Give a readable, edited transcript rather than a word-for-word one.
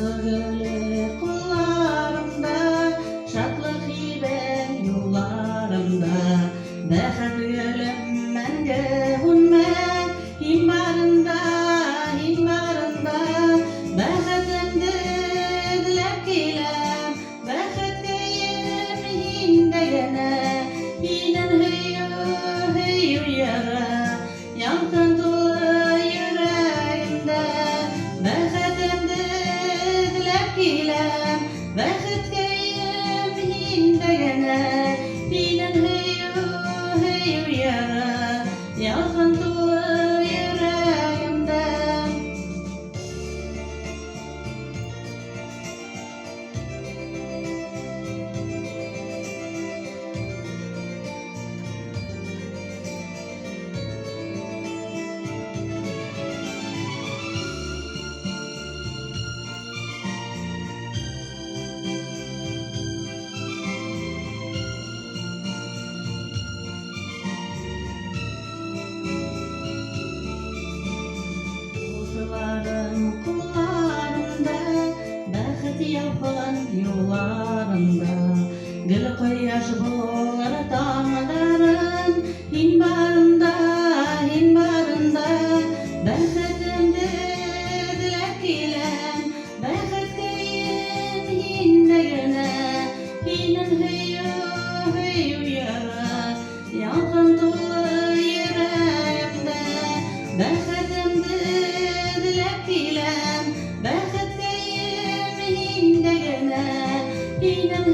Sığılı kullarımda, şadlık ben yollarımda. Bähat gülüm menge hunmen, hin barında, bähatimdi dilep kilem, bähatkeyim hindegene, hinen hıyyu yara, yankın dolu yüreğimde. Bähatimdi dilep kilem, bähatkeyim hindegene, hinen hıyyu yara, yankın dolu yüreğimde. Kullarım kullarımda, bähat ýalpan ýollarymda. Gül goýaş bolar damlarym, hin barında, bähatimdi dilep kilem, bähatkeyim hindegene, hinen hıyyu yara, yankın dolu yüreğimde. Bähatimdi dilep kilem, bähatkeyim hindegene, hinen